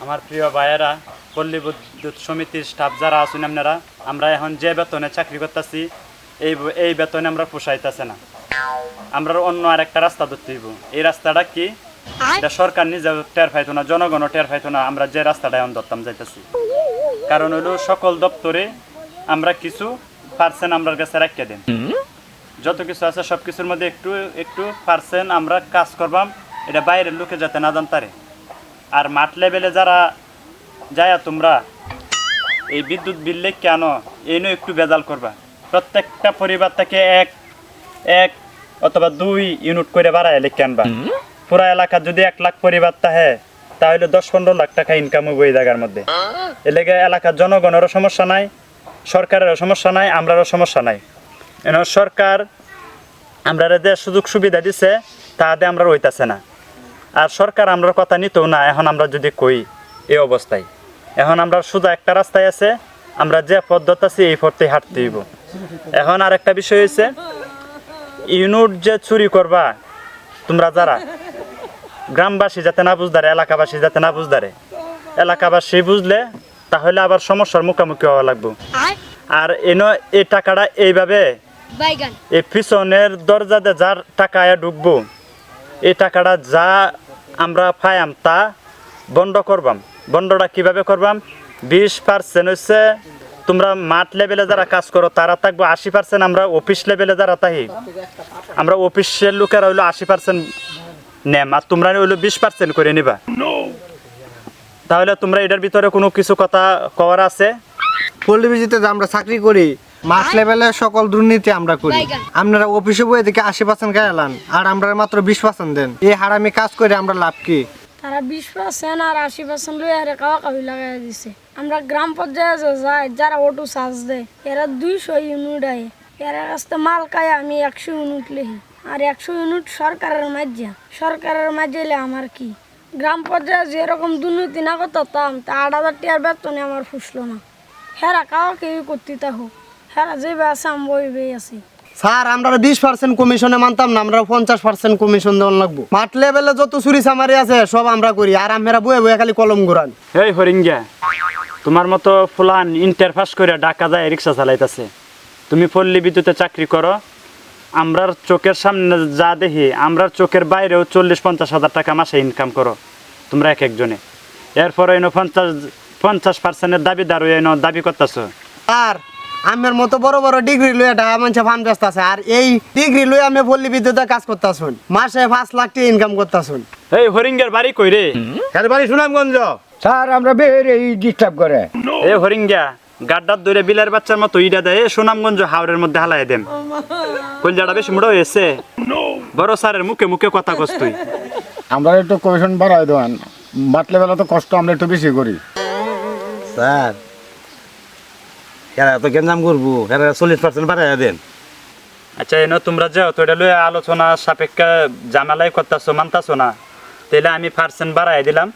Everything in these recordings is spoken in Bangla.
আমার প্রিয় ভাইয়েরা, পল্লী বিদ্যুৎ সমিতির স্টাফ যারা আছেন আপনারা, আমরা এখন যে বেতনে চাকরি করতেছি এই বেতনে আমরা পোষাইতেছে না। আমরা অন্য আরেকটা রাস্তা ধরতে হইব। এই রাস্তাটা কি, এটা সরকার নিজে টের পাইতো না, জনগণও টের পাইতো না। আমরা যে রাস্তাটা এখন ধরতাম যাইতেছি, কারণ হইল সকল দপ্তরে আমরা কিছু পার্সেন্ট আমরা কাছে রাখিয়ে দেন। যত কিছু আছে সব কিছুর মধ্যে একটু একটু পার্সেন্ট আমরা কাজ করবাম, এটা বাইরের লোকে যাতে না জানতারে। আর মাঠ লেভেলে যারা যায় তোমরা এই বিদ্যুৎ বিল কেন এই একটু বেজাল করবা। প্রত্যেকটা পরিবার থেকে এক অথবা 2 ইউনিট করে বাড়ায় লিখে আনবা। পুরা এলাকার যদি 1 লাখ পরিবার থাকে তাহলে 10-15 লাখ টাকা ইনকাম হবে এই জায়গার মধ্যে। এর লেগে এলাকার জনগণেরও সমস্যা নাই, সরকারেরও সমস্যা নাই, আমরারও সমস্যা নাই। সরকার আমরা যে সুযোগ সুবিধা দিছে তাতে আমরা হইতাছে না। আর সরকার আমরা কথা নিতেও না। এখন আমরা যদি কই এই অবস্থায়, এখন আমরা শুধু একটা রাস্তায় আছে, আমরা যে পদ্ধতি আছে এই পথে হাঁটতে হইব। এখন আর একটা বিষয় হয়েছে, ইউনিট যে চুরি করবা তোমরা যারা, গ্রামবাসী যাতে না বুঝদারে, এলাকাবাসী যাতে না বুঝদারে। এলাকাবাসী বুঝলে তাহলে আবার সমস্যার মুখোমুখি হওয়া লাগবে। আর এই টাকাটা এইভাবে এই পিছনের দরজাতে যার টাকা ঢুকবো, এই টাকাটা যা আমরা পাইম তা বন্ধ করবাম। বন্ধটা কিভাবে করবাম? 20% হচ্ছে তোমরা মাঠ লেভেলে যারা কাজ করো তারা থাকবো, 80% আমরা অফিস লেভেলে যারা থাকি, আমরা অফিসের লোকেরা হইলো 80% নেম, আর তোমরা হইলো 20% করে নিবা। তাহলে তোমরা এটার ভিতরে কোনো কিছু কথা কওয়ার আছে? পল্লী বিদ্যুতে আমরা চাকরি করি, মাঠ লেভেলে সকল দুর্নীতি আমরা করি। আপনারা অফিসে বই থেকে 80% গায়ালান, আর আমরা মাত্র 20% দেন। এই হারামি কাজ করে আমরা লাভ কি? তারা 20% আর 80% লই আর কাওয়া কাবি লাগাই দিছে। আমরা গ্রাম পর্যায়ে যাই, যারা অটো চার্জ দেয় এরা 200 ইউনিট আয়, এরা কাছে মাল খায় আমি 100 ইউনিট লিখি। আর 100 ইউনিট সরকারের মাঝে আমার কি? গ্রাম পর্যায়ে যেরকম দুর্নীতি না করতাম তা 8,000 টাকার বেতনে আমার ফুসলো না। হেরা কাওয়া কেউ করতে থাকুক, হেরা যেভাবে আছে আমি বইবেই আছি। স্যার আমরা 20% কমিশনে মানতাম না, আমরা 50% কমিশন দেওয়ার লাগবো। মাঠ লেভেলে যত চুরি চামারি আছে সব আমরা করি, আর আমরা বয়ে বয়ে খালি কলম ঘুরান। এই হরিঙ্গা, তোমার মতো ফুলান ইন্টারপাস করে ঢাকা যায় রিক্সা চালাইতেছে। তুমি পল্লী বিদ্যুতে চাকরি করো, আমরার চোখের সামনে যা দেখি, আমরার চোখের বাইরেও 40-50 হাজার টাকা মাসে ইনকাম করো তোমরা এক একজনে। এরপরে 50% দাবিদার দাবি করতেছ। আর আমার মতো বড় বড় ডিগ্রি লইয়া ঢাকা মানুষে ফান ব্যস্ত আছে, আর এই ডিগ্রি লইয়া আমি পল্লী বিদ্যুতে কাজ করতেছুন, মাসে 5 লাখ টাকা ইনকাম করতেছুন। এই হরিঙ্গার বাড়ি কই রে? এর বাড়ি সুনামগঞ্জ। স্যার আমরা বের এই ডিস্টার্ব করে। এই হরিঙ্গা গাড্ডার ধরে বিলের বাচ্চার মতো ইডা দেয় সুনামগঞ্জ হাওড়ের মধ্যে হালাই দেন। কলজাটা বেশি মুড়ো হয়েছে, বড় স্যারের মুখে মুখে কথা কস তুই। আমরা একটু কমিশন বাড়াই দেন, মাঠ লেভেলে তো কষ্ট আমরা একটু বেশি করি। স্যার এরা তো গেঞ্জাম করবো, এরা 40% বাড়াই দেন। আচ্ছা তোমরা যাও তো, এটা লইয়া আলোচনা সাপেক্ষে জামালাই করতেছো, মানতাছো না, তাহলে আমি পার্সেন্ট বাড়াই দিলাম।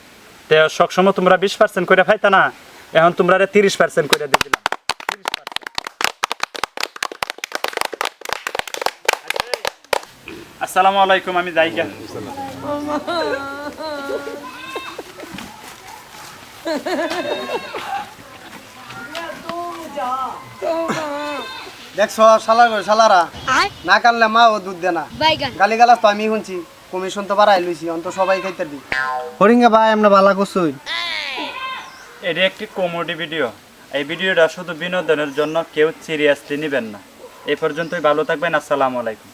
তো সবসময় তোমরা 20% করে পাইতা না, এখন তোমরা 30% করে দিয়ে দিলাম। আসসালামু আলাইকুম, আমি যাই কেন? দেখছো শালারা না কানলে মা ও দুধ দে না, গালি গালাস তো আমি শুনছি, কমিশন তো বাড়াই লইছি, অন্ত সবাই খাইতে দি। হরিঙ্গা ভাই আমরা ভালো করছুই। এটি একটি কমেডি ভিডিও। এই ভিডিওটা শুধু বিনোদনের জন্য, কেউ সিরিয়াসলি নেবেন না। এই পর্যন্তই, ভালো থাকবেন। আসসালামু আলাইকুম।